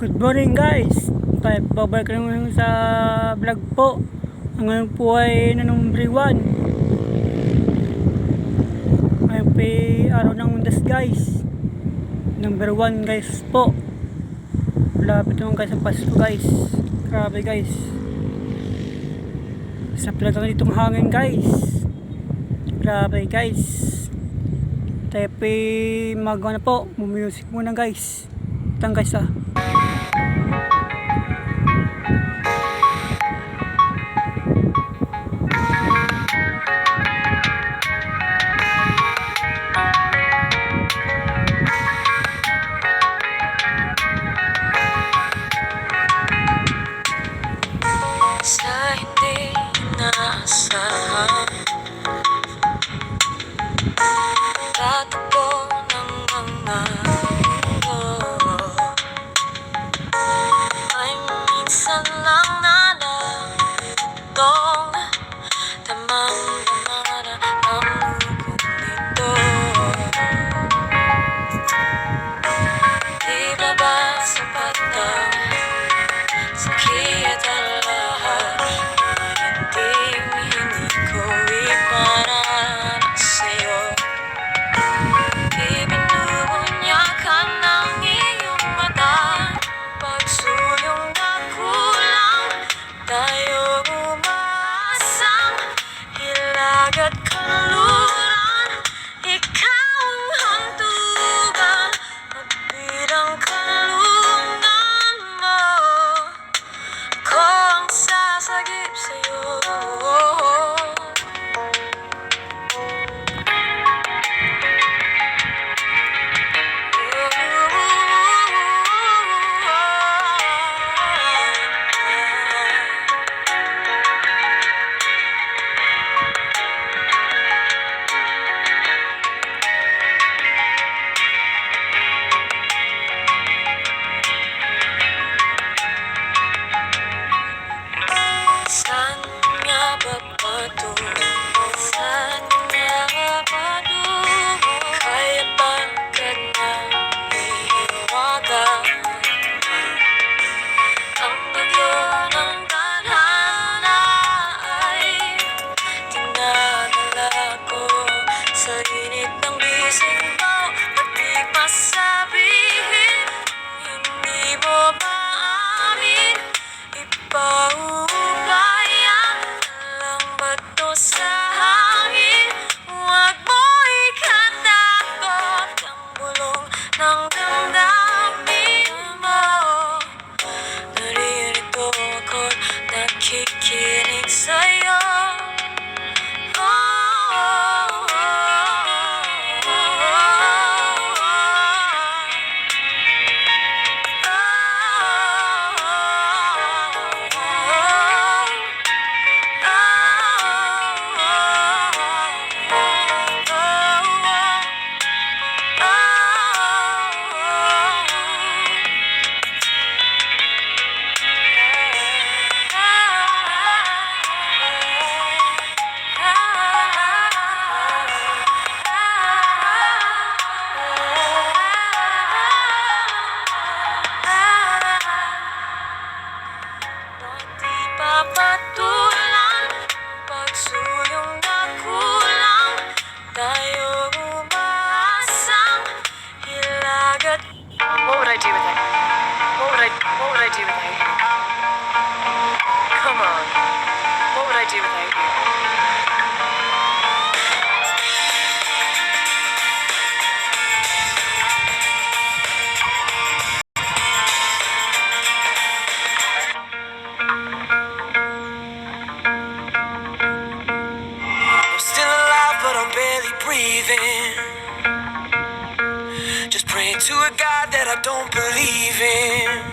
Good morning guys. Tayo babalik naman sa vlog po. Ngayon po ay number 1. Ngayon po ay araw ng undas guys. Number 1 guys po. Lapit naman guys ang Pasko guys. Grabe guys. Sa talagang itong hangin guys. Grabe guys. Tayo po ay magawa na po. Music muna guys. Itang guys ah. Sa hindi inaasahan, tatakbo ng mga mundo ay minsan lang nalalutong damang-dama na ang lugod nito. Di ba ba sapat ang sakit at lahat na hindi ko iparanas sa'yo? Di binubunyakan ng iyong mata, pagsulong na kulang, tayo umaasang hilag at kalulan. Ikaw ang hantugan, mabirang kalungan mo. Ko ang sasagip sa'yo. Saan nga ba patungo? Saan nga ba patungo? Kaya bakit nahihiwagan ang bagyo ng tadhana ay dinadala ko sa init ng bisig mo? At di pa sabihin, hindi mo maamin, ipaubaya lang ba to sa hangin? Huwag mo ikatakot ang bulong ng damdamin mo. Naririto ako't nakikinig sa'yo. Di papatulan, pagsulong na kulang, tayo umaasang hilag at... What would I do without you? What would I do without you? Come on. What would I do without you? I'm still alive, but I'm barely breathing. Just praying to a God that I don't believe in.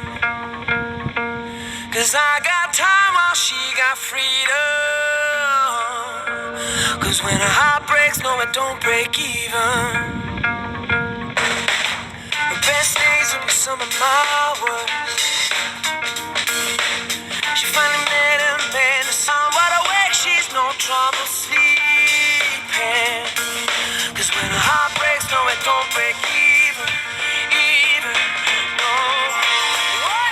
'Cause I got time while she got freedom. 'Cause when a heart breaks, no, it don't break even. The best days will be some of my worst. She finally met a man, the sun wide awake, she's no trouble sleeping. 'Cause when a heart breaks, no, it don't break even, no. Why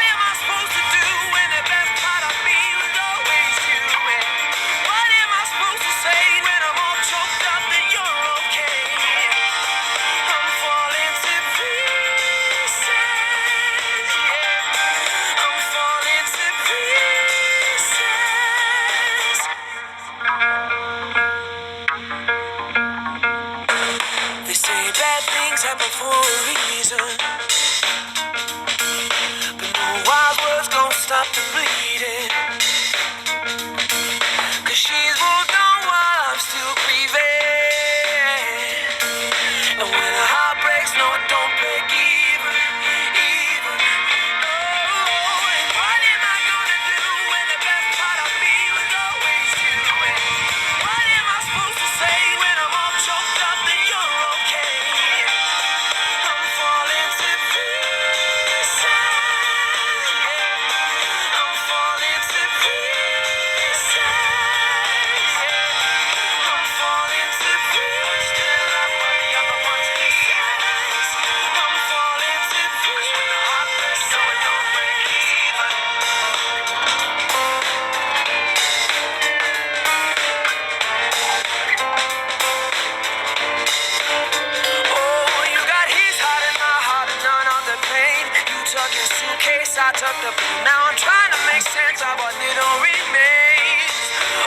I took the blue. Now I'm trying to make sense of what little remains.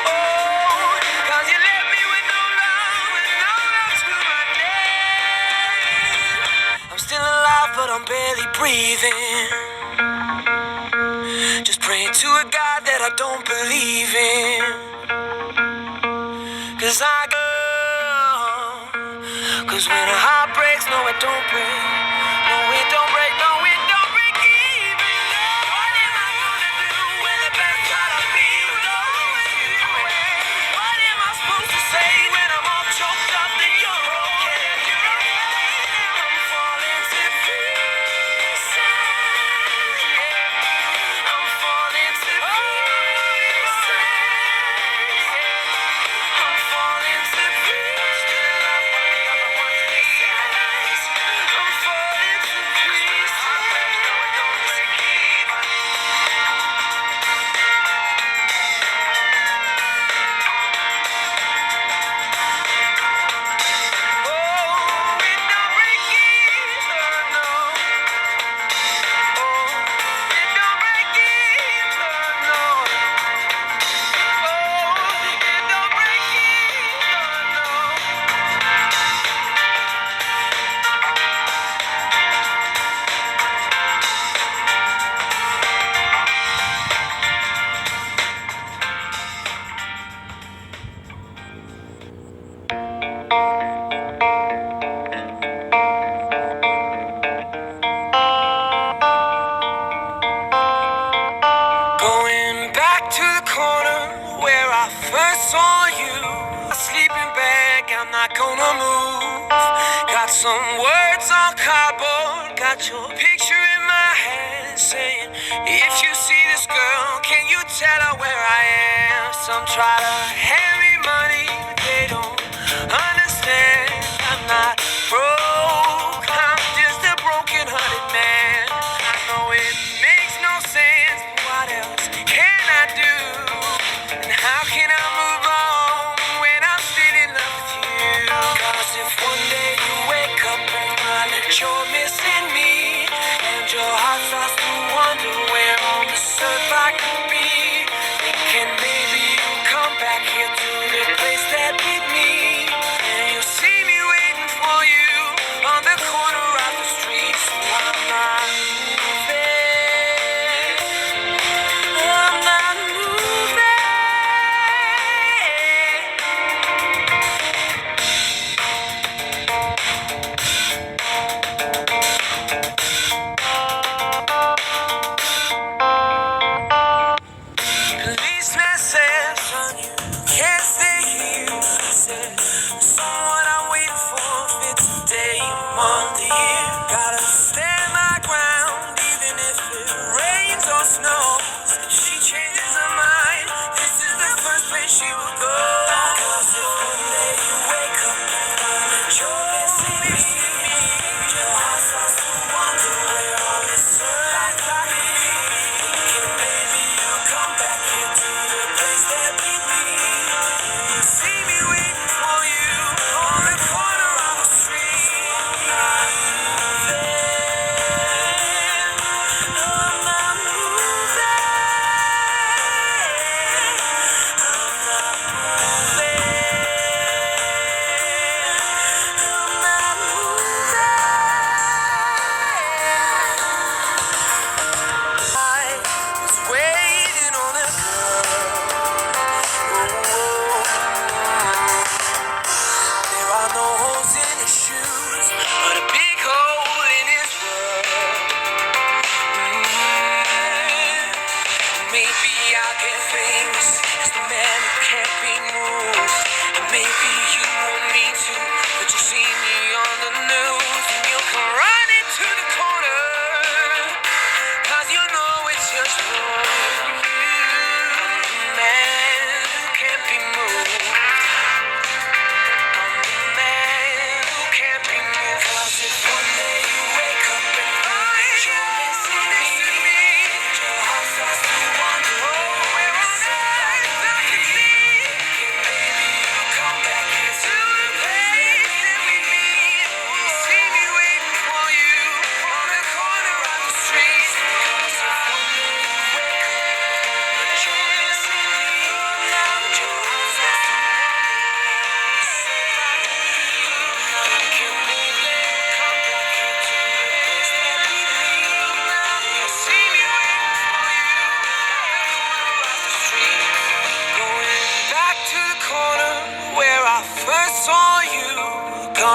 Oh, cause you left me with no love and no love to my name. I'm still alive, but I'm barely breathing. Just praying to a God that I don't believe in. Cause I go. Cause when a heart breaks, no it don't break. No it don't break, no it don't break even. What am I gonna do when the best part of me goes away? What am I supposed to say when I'm all choked up that you're okay? I'm falling to pieces. I'm falling to pieces. I'm falling to pieces. I'm falling to pieces. Oh, it don't break even, no. Oh, it don't break even, no. Oh, it don't break even, no. Going back to the corner where I first saw you. A sleeping bag, I'm not gonna move. Got some words on cardboard, got your picture in my hand saying, if you see this girl, can you tell her where I am? Some try to hand me money, but they don't understand. I'm not broke, I'm just a broken-hearted man. I know it makes no sense, but what else can I do? And how can I move on when I'm still in love with you? Cause if one day you wake up and find that you're missing me, and your heart starts to wonder where on this earth I could be, thinking maybe you'll come back here to the place that beat me, and you'll see me waiting for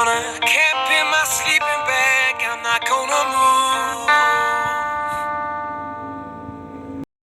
gonna